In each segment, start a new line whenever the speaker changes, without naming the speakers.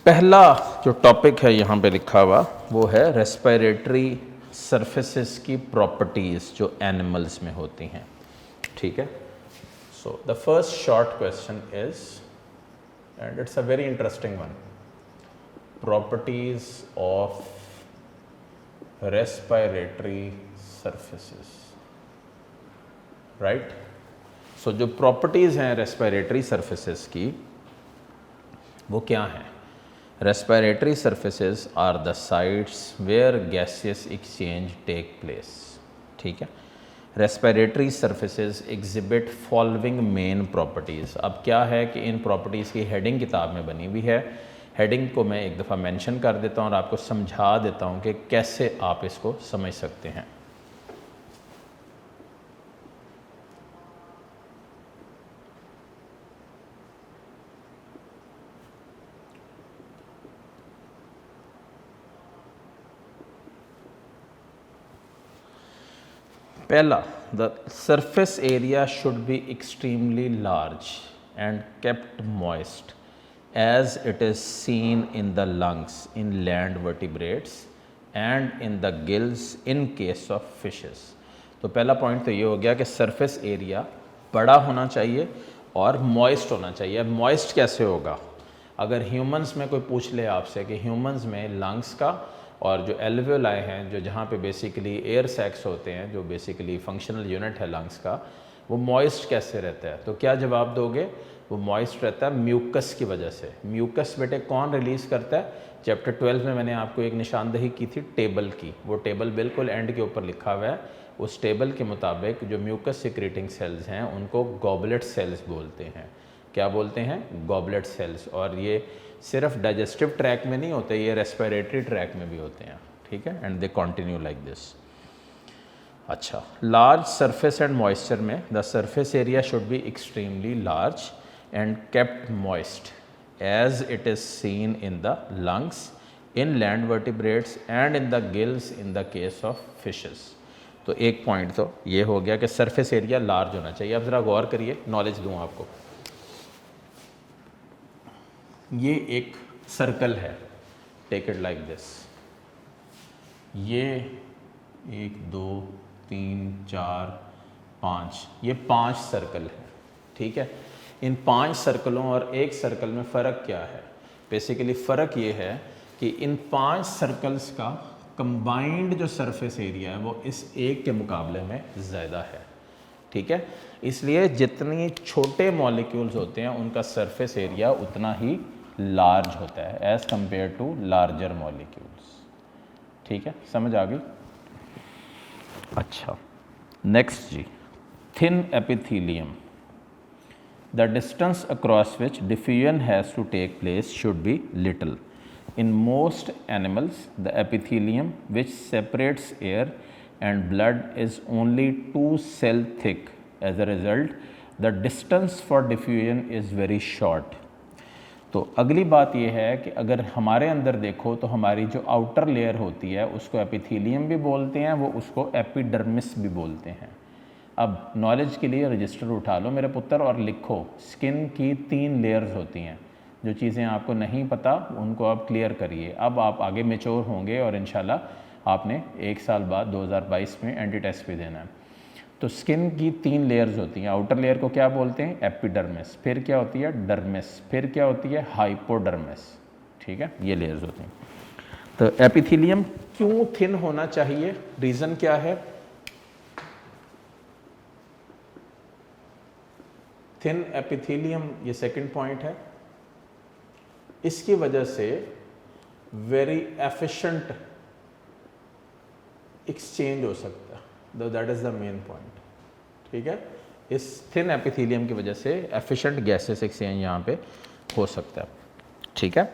पहला जो टॉपिक है यहाँ पे लिखा हुआ वो है रेस्पिरेटरी सरफेसेस की प्रॉपर्टीज़ जो एनिमल्स में होती हैं। ठीक है, so the first short question is, and it's a very interesting one, properties of respiratory surfaces, right. So जो प्रॉपर्टीज़ हैं रेस्पिरेटरी सरफेसेस की वो क्या हैं? Respiratory surfaces are the sites where gaseous exchange take place. ठीक है, respiratory surfaces exhibit following main properties. अब क्या है कि इन प्रॉपर्टीज़ की हेडिंग किताब में बनी हुई है। हेडिंग को मैं एक दफ़ा मेंशन कर देता हूँ और आपको समझा देता हूँ कि कैसे आप इसको समझ सकते हैं। पहला, the surface area should be extremely large and kept moist as it is seen in the lungs in land vertebrates and in the gills in case of fishes. तो पहला पॉइंट तो ये हो गया कि सरफेस एरिया बड़ा होना चाहिए और मॉइस्ट होना चाहिए। अब मॉइस्ट कैसे होगा? अगर ह्यूमंस में कोई पूछ ले आपसे कि ह्यूमंस में लंग्स का और जो एल्वेओलाई हैं, जो जहाँ पे बेसिकली एयर सैक्स होते हैं, जो बेसिकली फंक्शनल यूनिट है लंग्स का, वो मॉइस्ट कैसे रहता है? तो क्या जवाब दोगे? वो मॉइस्ट रहता है म्यूकस की वजह से। म्यूकस बेटे कौन रिलीज़ करता है? चैप्टर 12 में मैंने आपको एक निशानदेही की थी टेबल की, वो टेबल बिल्कुल एंड के ऊपर लिखा हुआ है। उस टेबल के मुताबिक जो म्यूकस सिक्रेटिंग सेल्स हैं उनको गॉबलेट सेल्स बोलते हैं। क्या बोलते हैं? Goblet cells. और ये सिर्फ डाइजेस्टिव ट्रैक में नहीं होते, ये रेस्पिरेटरी ट्रैक में भी होते हैं। ठीक है, and they continue like this. अच्छा, लार्ज सरफेस एंड मॉइस्चर में the surface area should be extremely large and kept moist as it is seen in the lungs in land vertebrates and in the gills in the case of fishes. तो एक point तो ये हो गया कि surface area large होना चाहिए। अब ज़रा गौर करिए, नॉलेज दूँ आपको। ये एक सर्कल है, टेक इट लाइक दिस। ये 1 2 3 4 5, ये 5 सर्कल है। ठीक है, इन 5 सर्कलों और एक सर्कल में फ़र्क क्या है? बेसिकली फ़र्क ये है कि इन 5 सर्कल्स का कंबाइंड जो सरफेस एरिया है वो इस एक के मुकाबले में ज़्यादा है। ठीक है, इसलिए जितनी छोटे मॉलिक्यूल्स होते हैं उनका सरफेस एरिया उतना ही लार्ज होता है as compare to larger molecules. ठीक है, समझ आ गई? अच्छा, नेक्स्ट जी, thin epithelium. The distance across which diffusion has to take place should be little. In most animals, the epithelium which separates air and blood is only 2 cell thick. As a result, the distance for diffusion is very short. तो अगली बात यह है कि अगर हमारे अंदर देखो तो हमारी जो आउटर लेयर होती है उसको एपिथेलियम भी बोलते हैं, वो उसको एपिडर्मिस भी बोलते हैं। अब नॉलेज के लिए रजिस्टर उठा लो मेरे पुत्र और लिखो, स्किन की 3 लेयर्स होती हैं। जो चीज़ें आपको नहीं पता उनको आप क्लियर करिए। अब आप आगे मैच्योर होंगे और इंशाल्लाह आपने 1 साल बाद 2022 में एंटी टेस्ट भी देना है। तो स्किन की 3 लेयर्स होती हैं। आउटर लेयर को क्या बोलते हैं? एपिडर्मिस। फिर क्या होती है? डर्मिस। फिर क्या होती है? हाइपोडर्मिस। ठीक है, ये लेयर्स होती हैं। तो एपिथेलियम क्यों थिन होना चाहिए? रीज़न क्या है? थिन एपिथेलियम, ये सेकंड पॉइंट है। इसकी वजह से वेरी एफिशिएंट एक्सचेंज हो सकता है, that is the main point. ठीक है, इस थिन एपिथेलियम की वजह से एफिशिएंट गैसेस एक्सचेंज यहाँ पे हो सकता है। ठीक है,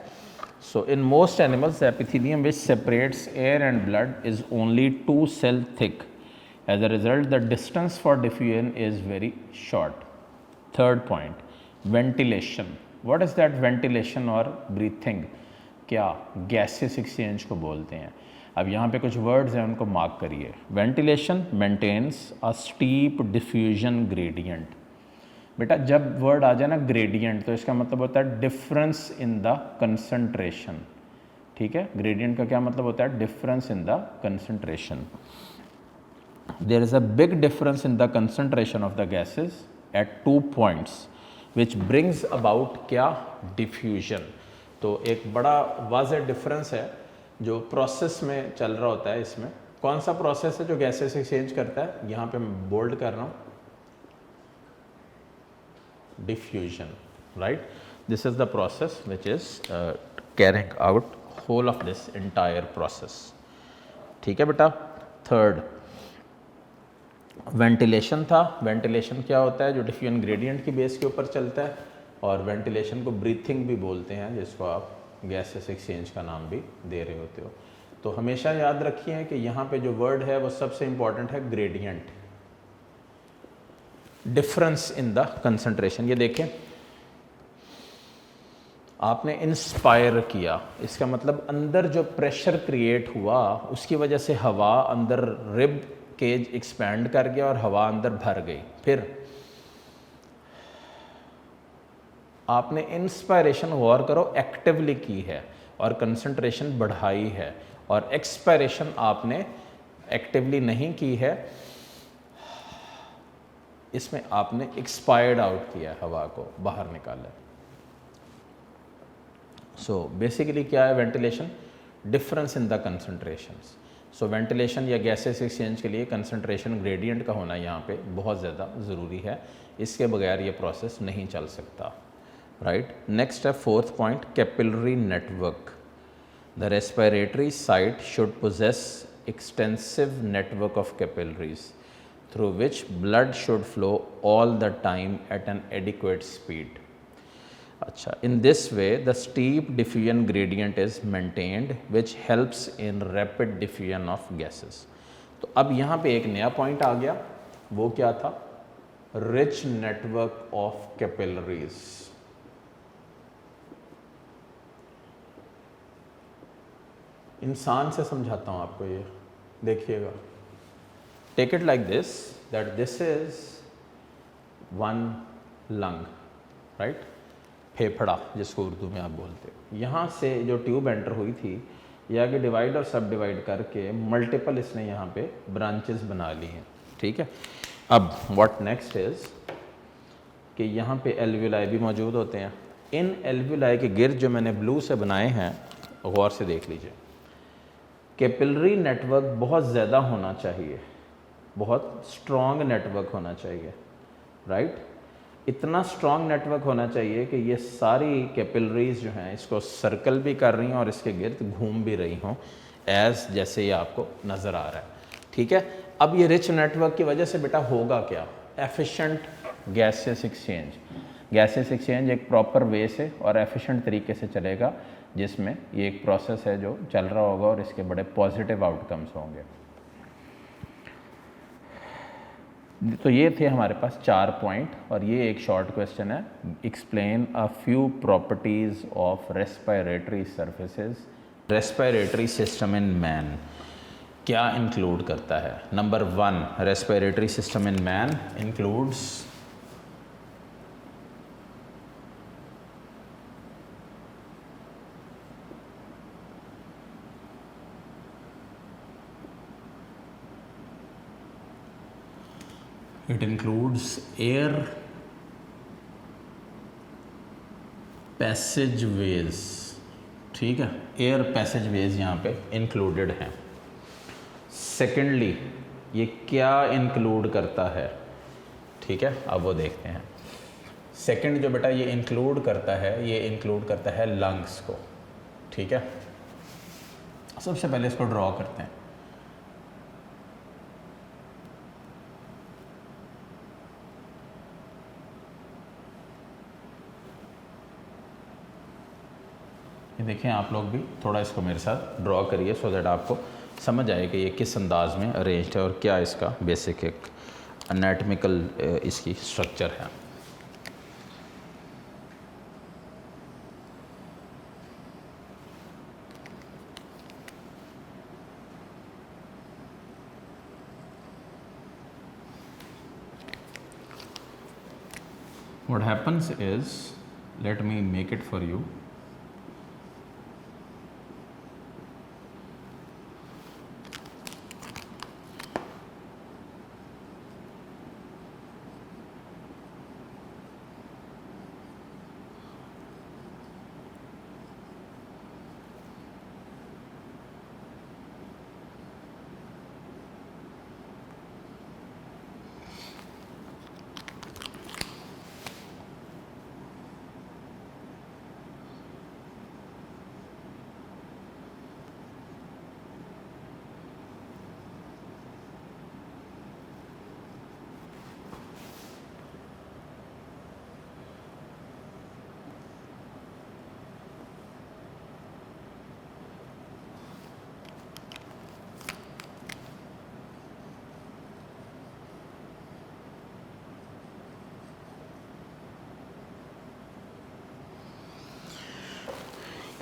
so in most animals the epithelium which separates air and blood is only 2 cell thick. As a result, the distance for diffusion is very short. Third point, ventilation. What is that ventilation or breathing? क्या gases exchange को बोलते हैं। अब यहाँ पे कुछ words हैं, उनको मार्क करिए। Ventilation maintains a steep diffusion gradient. बेटा जब वर्ड आ जाए ना ग्रेडियंट, तो इसका मतलब होता है डिफरेंस इन द कंसंट्रेशन। ठीक है, ग्रेडियंट का क्या मतलब होता है? Difference in the concentration. There is a big difference in the concentration of the gases at 2 points which brings about क्या? डिफ्यूजन। तो एक बड़ा वाज़ेह डिफरेंस है जो प्रोसेस में चल रहा होता है। इसमें कौन सा प्रोसेस है जो गैसेस एक्सचेंज करता है? यहाँ पे मैं बोल्ड कर रहा हूँ, diffusion, right? This is the process which is carrying out whole of this entire process. ठीक है बेटा। थर्ड वेंटिलेशन था। वेंटिलेशन क्या होता है? जो डिफ्यूजन ग्रेडियंट की बेस के ऊपर चलता है, और वेंटिलेशन को ब्रीथिंग भी बोलते हैं, जिसको आप गैसेस एक्सचेंज का नाम भी दे रहे होते हो। तो हमेशा याद रखिए कि यहाँ पे जो वर्ड है वो सबसे इंपॉर्टेंट है, gradient, difference in the concentration. ये देखें, आपने इंस्पायर किया, इसका मतलब अंदर जो प्रेशर क्रिएट हुआ उसकी वजह से हवा अंदर रिब केज एक्सपैंड कर गया और हवा अंदर भर गई। फिर आपने इंस्पायरेशन, गौर करो, एक्टिवली की है और कंसंट्रेशन बढ़ाई है, और एक्सपायरेशन आपने एक्टिवली नहीं की है, इसमें आपने एक्सपायर्ड आउट किया, हवा को बाहर निकाला। सो बेसिकली क्या है ventilation? Difference in the concentrations. So ventilation या गैसेस एक्सचेंज के लिए कंसंट्रेशन ग्रेडियंट का होना यहाँ पे बहुत ज़्यादा ज़रूरी है, इसके बगैर ये प्रोसेस नहीं चल सकता, राइट। नेक्स्ट है fourth point, capillary network. The respiratory site should possess extensive network of capillaries through which blood should flow all the time at an adequate speed. अच्छा, in this way the steep diffusion gradient is maintained which helps in rapid diffusion of gases. तो अब यहाँ पे एक नया point आ गया, वो क्या था? Rich network of capillaries. इंसान से समझाता हूँ आपको, ये देखिएगा। Take it like this, that this is one lung, right? फेफड़ा जिसको उर्दू में आप बोलते हो। यहाँ से जो ट्यूब एंटर हुई थी, ये आगे डिवाइड और सब डिवाइड करके मल्टीपल इसने यहाँ पे ब्रांचेस बना ली हैं, ठीक है। अब व्हाट नेक्स्ट इज कि यहाँ पे एल्वियोलाई भी मौजूद होते हैं। इन एल्वियोलाई के गिर्द जो मैंने ब्लू से बनाए हैं, गौर से देख लीजिए। कैपिलरी नेटवर्क बहुत ज़्यादा होना चाहिए, बहुत स्ट्रॉन्ग नेटवर्क होना चाहिए, राइट। इतना स्ट्रॉन्ग नेटवर्क होना चाहिए कि ये सारी कैपिलरीज जो हैं इसको सर्कल भी कर रही हैं और इसके गिर्द घूम भी रही हों, एज जैसे ये आपको नज़र आ रहा है, ठीक है। अब ये रिच नेटवर्क की वजह से बेटा होगा क्या? Efficient gases exchange. Gases exchange एक प्रॉपर वे से और एफिशिएंट तरीके से चलेगा, जिसमें ये एक प्रोसेस है जो चल रहा होगा और इसके बड़े पॉजिटिव आउटकम्स होंगे। तो ये थे हमारे पास 4 पॉइंट, और ये एक शॉर्ट क्वेश्चन है। Explain a few properties of respiratory surfaces. Respiratory system in man क्या इंक्लूड करता है? Number 1, respiratory system in man includes it includes air passageways, ठीक है। एयर पैसेजवेज यहाँ पे इंक्लूडेड हैं। सेकेंडली, ये क्या इंक्लूड करता है? ठीक है, अब वो देखते हैं। सेकंड जो बेटा ये इंक्लूड करता है, ये इंक्लूड करता है लंग्स को, ठीक है। सबसे पहले इसको ड्रॉ करते हैं। ये देखें, आप लोग भी थोड़ा इसको मेरे साथ ड्रॉ करिए, सो दैट आपको समझ आए कि ये किस अंदाज में अरेंज्ड है और क्या इसका बेसिक एक एनाटॉमिकल इसकी स्ट्रक्चर है। what happens is, let me make it for you.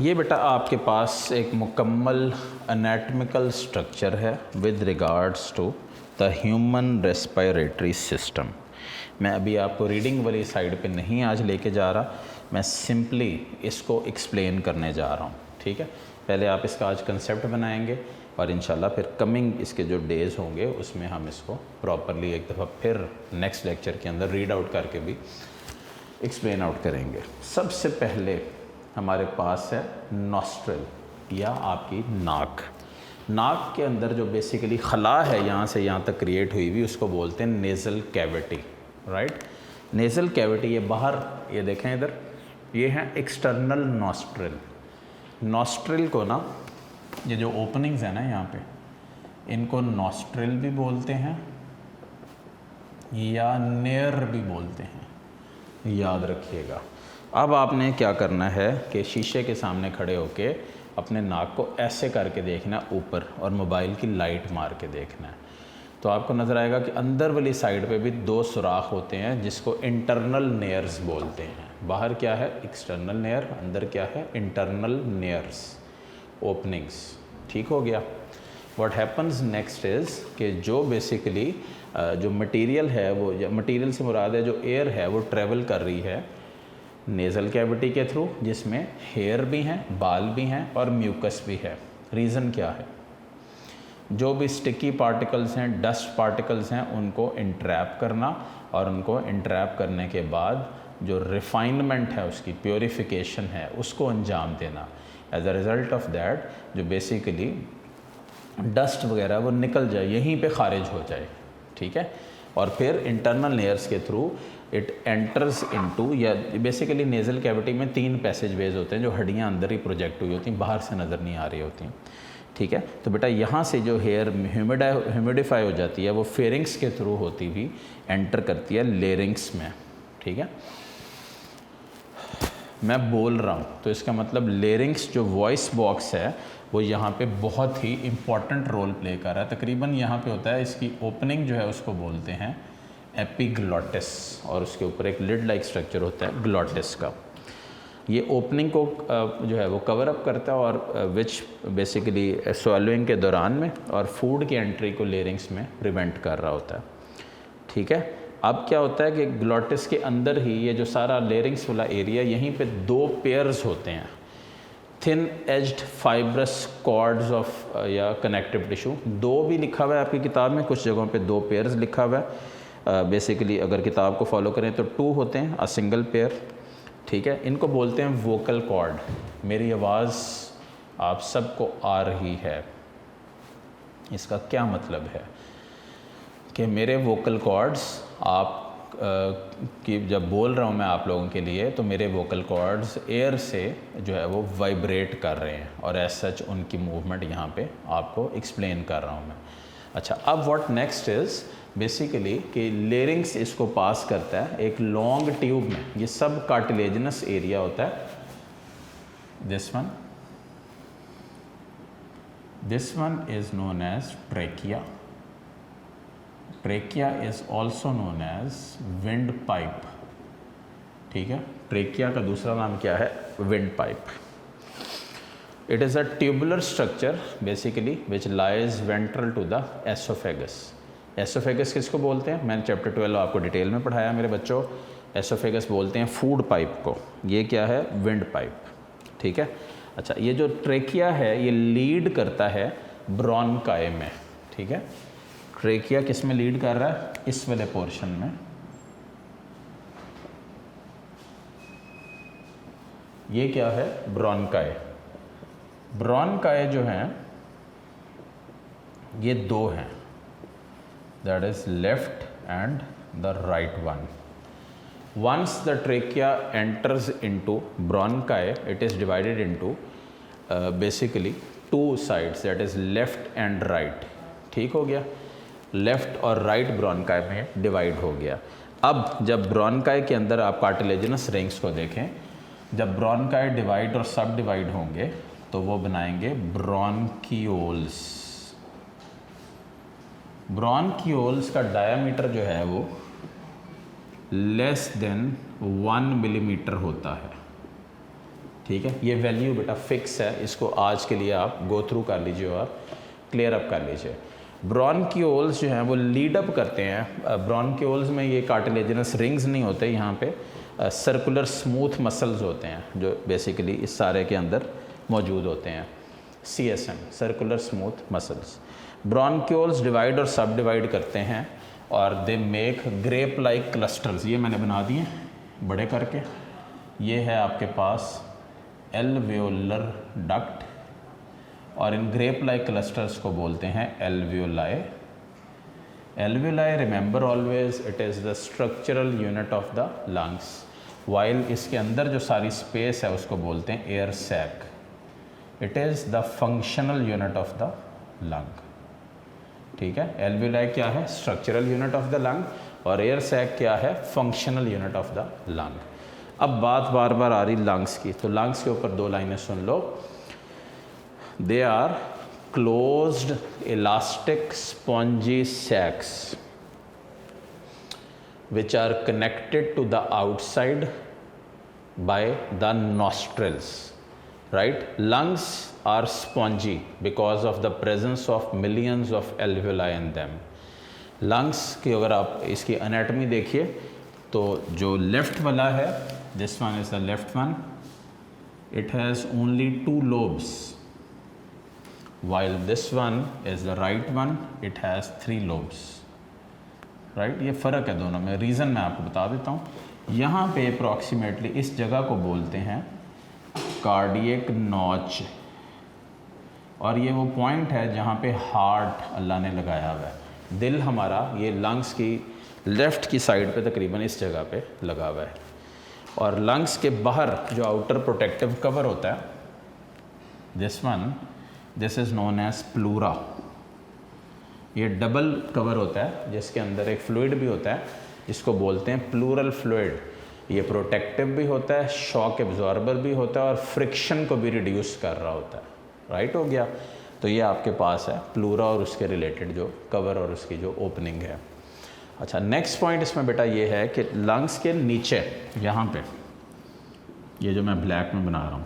ये बेटा आपके पास एक मुकम्मल एनाटॉमिकल स्ट्रक्चर है with regards to the human respiratory system. मैं अभी आपको रीडिंग वाली साइड पे नहीं आज लेके जा रहा, मैं सिंपली इसको एक्सप्लेन करने जा रहा हूँ, ठीक है। पहले आप इसका आज कंसेप्ट बनाएंगे और इंशाल्लाह फिर कमिंग इसके जो डेज़ होंगे उसमें हम इसको प्रॉपरली एक दफ़ा फिर नेक्स्ट लेक्चर के अंदर रीड आउट करके भी एक्सप्लेन आउट करेंगे। सबसे पहले हमारे पास है नॉस्ट्रल या आपकी नाक। नाक के अंदर जो बेसिकली खला है यहाँ से यहाँ तक क्रिएट हुई हुई उसको बोलते हैं nasal cavity, right. Nasal cavity ये बाहर, ये देखें इधर, ये है एक्सटर्नल नॉस्ट्रल। नॉस्ट्रल को ना, ये जो ओपनिंग्स है ना यहाँ पे, इनको नॉस्ट्रल भी बोलते हैं या नेयर भी बोलते हैं, याद रखिएगा। अब आपने क्या करना है कि शीशे के सामने खड़े होके अपने नाक को ऐसे करके देखना ऊपर और मोबाइल की लाइट मार के देखना है, तो आपको नज़र आएगा कि अंदर वाली साइड पे भी दो सुराख होते हैं जिसको इंटरनल नेयर्स बोलते हैं। बाहर क्या है एक्सटर्नल नेयर, अंदर क्या है इंटरनल नेयर्स, ओपनिंग्स, ठीक हो गया। व्हाट हैपन्स नेक्स्ट इज़ कि जो बेसिकली जो मटेरियल है, वो मटेरियल से मुराद है जो एयर है वो ट्रैवल कर रही है नेज़ल कैविटी के थ्रू, जिसमें हेयर भी हैं, बाल भी हैं और म्यूकस भी है। रीज़न क्या है, जो भी स्टिकी पार्टिकल्स हैं, डस्ट पार्टिकल्स हैं, उनको इंट्रैप करना और उनको इंट्रैप करने के बाद जो रिफाइनमेंट है, उसकी प्योरीफिकेशन है, उसको अंजाम देना। As a result of that जो बेसिकली डस्ट वगैरह वो निकल जाए, यहीं पे खारिज हो जाए, ठीक है। और फिर इंटरनल लेयर्स के थ्रू इट एंटर्स इनटू, या बेसिकली नेज़ल कैविटी में 3 पैसेज वेज होते हैं जो हड्डियाँ अंदर ही प्रोजेक्ट हुई होती हैं, बाहर से नज़र नहीं आ रही होती, ठीक है। तो बेटा यहाँ से जो हेयर ह्यूमिडिफाई हो जाती है वो फेरिंग्स के थ्रू होती हुई एंटर करती है लेरिंग्स में, ठीक है। मैं बोल रहा हूँ तो इसका मतलब लेरिंग्स जो वॉइस बॉक्स है वो यहाँ पे बहुत ही इम्पॉर्टेंट रोल प्ले कर रहा है। तकरीबन यहाँ पे होता है, इसकी ओपनिंग जो है उसको बोलते हैं एपिग्लॉटिस, और उसके ऊपर एक लिड लाइक स्ट्रक्चर होता है ग्लॉटिस का। ये ओपनिंग को जो है वो कवर अप करता है और विच बेसिकली स्वैलोइंग के दौरान में और फूड की एंट्री को लेरिंग्स में प्रिवेंट कर रहा होता है, ठीक है। अब क्या होता है कि ग्लॉटिस के अंदर ही ये जो सारा लेरिंग्स वाला एरिया, यहीं पे 2 पेयर्स होते हैं, thin edged fibrous cords of या कनेक्टिव टिश्यू। 2 भी लिखा हुआ है आपकी किताब में, कुछ जगहों पे 2 पेयर्स लिखा हुआ है। बेसिकली अगर किताब को फॉलो करें तो 2 होते हैं, अ सिंगल पेयर, ठीक है। इनको बोलते हैं वोकल कॉर्ड। मेरी आवाज़ आप सबको आ रही है, इसका क्या मतलब है कि मेरे वोकल कॉर्ड्स आप कि जब बोल रहा हूँ मैं आप लोगों के लिए, तो मेरे वोकल कॉर्ड्स एयर से जो है वो वाइब्रेट कर रहे हैं और एज सच उनकी मूवमेंट यहाँ पे आपको एक्सप्लेन कर रहा हूँ मैं। अच्छा, अब व्हाट नेक्स्ट इज़ बेसिकली कि लेरिंग्स इसको पास करता है एक लॉन्ग ट्यूब में, ये सब कार्टिलेजिनस एरिया होता है। This one is known as trachea. Trachea is also known as windpipe, ठीक है। ट्रेकिया का दूसरा नाम क्या है, windpipe. It is a tubular structure basically which lies ventral to the oesophagus. Oesophagus किसको बोलते हैं, मैंने चैप्टर 12 आपको डिटेल में पढ़ाया मेरे बच्चों एसोफेगस बोलते हैं फूड पाइप को, ये क्या है, विंड पाइप, ठीक है। अच्छा, ये जो ट्रेकिया है ये लीड करता है ब्रोंकाई में, ठीक है। ट्रेकिया किस में लीड कर रहा है, इस वाले पोर्शन में, ये क्या है, ब्रोंकाई। ब्रोंकाई जो हैं ये दो हैं, that is left and the right one. Once the trachea enters into bronchi, it is divided into basically two sides, that is left and right, ठीक हो गया, लेफ्ट और राइट ब्रोंकाई में डिवाइड हो गया। अब जब ब्रोंकाई के अंदर आप कार्टिलेजिनस रिंग्स को देखें, जब ब्रोंकाई डिवाइड और सब डिवाइड होंगे तो वो बनाएंगे ब्रोंकियोल्स। ब्रोंकियोल्स का डायामीटर जो है वो लेस देन 1 मिलीमीटर होता है, ठीक है। ये वैल्यू बेटा फिक्स है, इसको आज के लिए आप गो थ्रू कर लीजिए और क्लियर अप कर लीजिए। ब्रोंकियोल्स जो हैं वो लीड अप करते हैं। ब्रोंकियोल्स में ये कार्टिलेजिनस रिंग्स नहीं होते, यहाँ पे सर्कुलर स्मूथ मसल्स होते हैं जो बेसिकली इस सारे के अंदर मौजूद होते हैं, CSM, circular smooth muscles. Bronchioles divide और सब डिवाइड करते हैं और they make grape like clusters, ये मैंने बना दिए बड़े करके। ये है आपके पास एल्वेओलर डक्ट और इन ग्रेप लाइक क्लस्टर्स को बोलते हैं alveoli. Alveoli, remember always, it is the structural unit of the lungs, while इसके अंदर जो सारी स्पेस है उसको बोलते हैं air sac. It is the functional unit of the lung, ठीक है। एल्वेओलाई क्या है, structural unit of the lung, और एयर सैक क्या है, functional unit of the lung. अब बात बार बार आ रही लंग्स की, तो लंग्स के ऊपर दो लाइनें सुन लो। They are closed elastic spongy sacs which are connected to the outside by the nostrils, right? Lungs are spongy because of the presence of millions of alveoli in them. Lungs की अगर आप इसकी anatomy देखिए तो जो left वाला है, this one is the left one, it has only 2 lobes, while this one is the right one, it has 3 lobes. Right, ये फ़र्क है दोनों में। रीज़न मैं आपको बता देता हूँ। यहाँ पे अप्रॉक्सीमेटली इस जगह को बोलते हैं कार्डियक नॉच, और ये वो पॉइंट है जहाँ पे हार्ट अल्लाह ने लगाया हुआ है। दिल हमारा ये लंग्स की लेफ़्ट की साइड पे तकरीबन इस जगह पे लगा हुआ है, और लंग्स के बाहर जो आउटर प्रोटेक्टिव कवर होता है, this is known as pleura. ये डबल कवर होता है जिसके अंदर एक फ्लूइड भी होता है, जिसको बोलते हैं प्लूरल फ्लूइड। ये प्रोटेक्टिव भी होता है, शॉक एब्जॉर्बर भी होता है, और फ्रिक्शन को भी रिड्यूस कर रहा होता है। राइट हो गया। तो ये आपके पास है प्लूरा और उसके रिलेटेड जो कवर और उसकी जो ओपनिंग है। अच्छा, नेक्स्ट पॉइंट इसमें बेटा ये है कि लंग्स के नीचे यहाँ पे, ये जो मैं ब्लैक में बना रहा हूँ,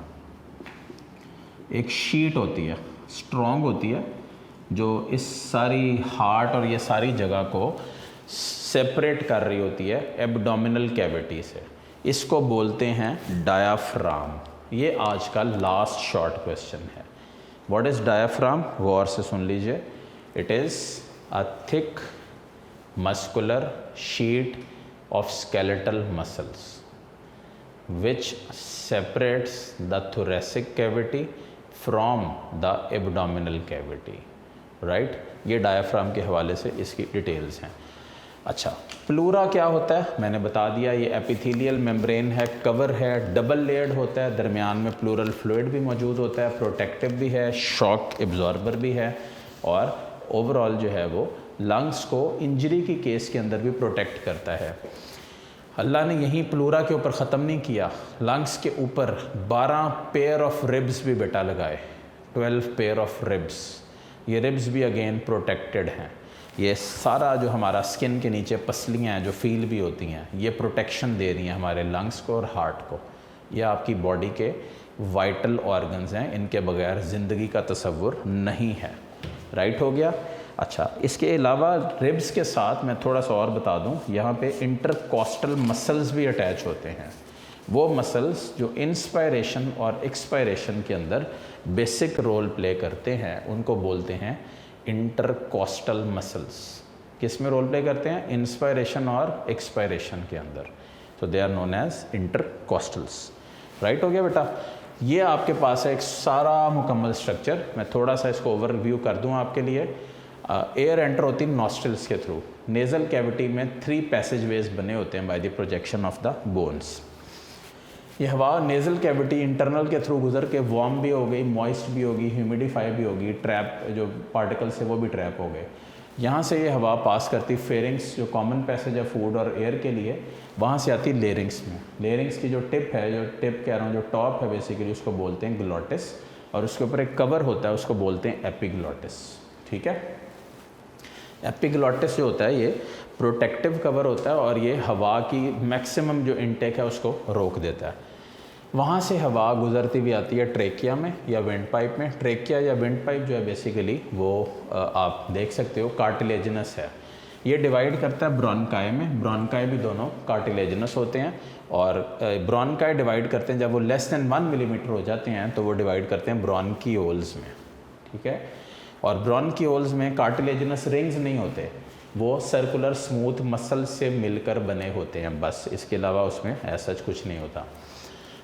एक शीट होती है, स्ट्रॉन्ग होती है, जो इस सारी हार्ट और ये सारी जगह को सेपरेट कर रही होती है एब्डोमिनल कैविटी से। इसको बोलते हैं डायाफ्राम। ये आज का लास्ट शॉर्ट क्वेश्चन है। व्हाट इज़ डायाफ्राम, गौर से सुन लीजिए। It is a thick muscular sheet of skeletal muscles which separates the thoracic cavity from the abdominal cavity, right? ये डायाफ्राम के हवाले से इसकी डिटेल्स हैं। अच्छा, प्लूरा क्या होता है मैंने बता दिया। ये एपिथेलियल मेम्ब्रेन है, कवर है, डबल लेयर्ड होता है, दरमियान में प्लूरल फ्लूइड भी मौजूद होता है, प्रोटेक्टिव भी है, शॉक एब्जॉर्बर भी है, और ओवरऑल जो है वो लंग्स को इंजरी की केस के अंदर भी प्रोटेक्ट करता है। अल्लाह ने यहीं प्लूरा के ऊपर ख़त्म नहीं किया, लंग्स के ऊपर 12 पेयर ऑफ रिब्स भी बेटा लगाए, 12 पेयर ऑफ रिब्स। ये रिब्स भी अगेन प्रोटेक्टेड हैं। ये सारा जो हमारा स्किन के नीचे पसलियाँ हैं जो फील भी होती हैं, ये प्रोटेक्शन दे रही हैं हमारे लंग्स को और हार्ट को। ये आपकी बॉडी के वाइटल ऑर्गन्स हैं, इनके बगैर ज़िंदगी का तसव्वुर नहीं है। राइट हो गया। अच्छा, इसके अलावा रिब्स के साथ मैं थोड़ा सा और बता दूं, यहाँ पे इंटरकॉस्टल मसल्स भी अटैच होते हैं। वो मसल्स जो इंस्पायरेशन और एक्सपायरेशन के अंदर बेसिक रोल प्ले करते हैं उनको बोलते हैं इंटरकॉस्टल मसल्स। किस में रोल प्ले करते हैं? इंस्पायरेशन और एक्सपायरेशन के अंदर। तो they are known as intercostals. Right हो गया बेटा। ये आपके पास है एक सारा मुकम्मल स्ट्रक्चर। मैं थोड़ा सा इसको ओवरव्यू कर दूं आपके लिए। एयर एंटर होती है नॉस्ट्रल्स के थ्रू। नेज़ल कैविटी में 3 पैसेजवेज बने होते हैं by the projection of the bones. ये हवा नेज़ल कैविटी इंटरनल के थ्रू गुजर के वार्म भी हो गई, मॉइस्ट भी होगी, ह्यूमिडिफाई भी होगी, ट्रैप जो पार्टिकल्स है वो भी ट्रैप हो गए। यहाँ से ये हवा पास करती फेरिंग्स, जो कॉमन पैसेज है फूड और एयर के लिए, वहाँ से आती लेरिंग्स में। लेरिंग्स की जो टिप है, जो टिप कह रहा हूँ, जो टॉप है बेसिकली, उसको बोलते हैं ग्लोटिस, और उसके ऊपर एक कवर होता है, उसको बोलते हैं एपिग्लोटिस। ठीक है। एपिग्लोटिस जो होता है ये प्रोटेक्टिव कवर होता है और ये हवा की मैक्सिमम जो इनटेक है उसको रोक देता है। वहाँ से हवा गुजरती भी आती है ट्रेकिया में या विंड पाइप में। ट्रेकिया या विंड पाइप जो है बेसिकली वो आप देख सकते हो कार्टिलेजिनस है। ये डिवाइड करता है ब्रोंकाई में। ब्रोंकाई भी दोनों कार्टिलेजिनस होते हैं और ब्रोंकाई डिवाइड करते हैं जब वो लेस देन 1 मिलीमीटर हो जाते हैं तो वो डिवाइड करते हैं ब्रोंकियोल्स में। ठीक है। और ब्रोंकियोल्स में कार्टिलेजिनस रिंग्स नहीं होते, वो सर्कुलर स्मूथ मसल से मिलकर बने होते हैं बस, इसके अलावा उसमें ऐसा कुछ नहीं होता।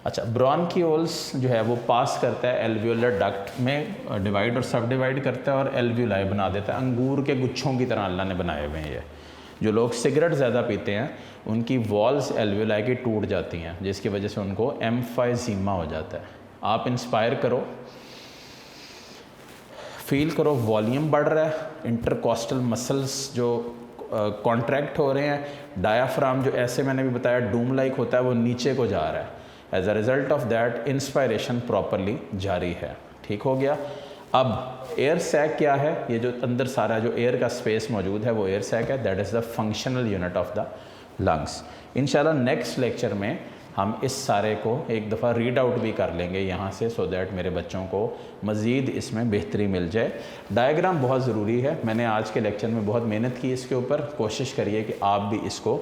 अच्छा, ब्रोंकियोल्स जो है वो पास करता है एल्वियोलर डक्ट में, डिवाइड और सब डिवाइड करता है और एल्वियोलाई बना देता है। अंगूर के गुच्छों की तरह अल्लाह ने बनाए हुए हैं ये। जो लोग सिगरेट ज़्यादा पीते हैं उनकी वॉल्स एल्वियोलाई की टूट जाती हैं, जिसकी वजह से उनको एम्फाइजीमा हो जाता है। आप इंस्पायर करो, फील करो वॉल्यूम बढ़ रहा है, इंटरकॉस्टल मसल्स जो कॉन्ट्रैक्ट हो रहे हैं, डायाफ्राम जो ऐसे मैंने भी बताया डूम लाइक होता है वो नीचे को जा रहा है। As a result of that inspiration properly जारी है। ठीक हो गया। अब एयर सैक क्या है? ये जो अंदर सारा जो एयर का स्पेस मौजूद है वो एयर सैक है। That is the functional unit of the lungs. इंशाल्लाह नेक्स्ट लेक्चर में हम इस सारे को एक दफ़ा रीड आउट भी कर लेंगे यहाँ से, सो दैट मेरे बच्चों को मज़ीद इसमें बेहतरी मिल जाए। डायग्राम बहुत ज़रूरी है। मैंने आज के लेक्चर में बहुत मेहनत की इसके ऊपर। कोशिश करिए कि आप भी इसको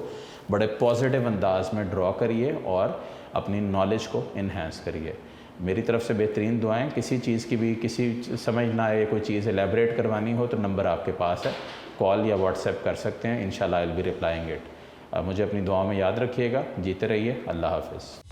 बड़े पॉजिटिव अंदाज में ड्रॉ करिए और अपनी नॉलेज को इन्हेंस करिए। मेरी तरफ से बेहतरीन दुआएं। किसी चीज़ की भी किसी समझ ना आए, कोई चीज़ एलेबरेट करवानी हो तो नंबर आपके पास है, कॉल या व्हाट्सएप कर सकते हैं। इंशाल्लाह I will be replying it. मुझे अपनी दुआओं में याद रखिएगा। जीते रहिए। अल्लाह हाफ़िज़।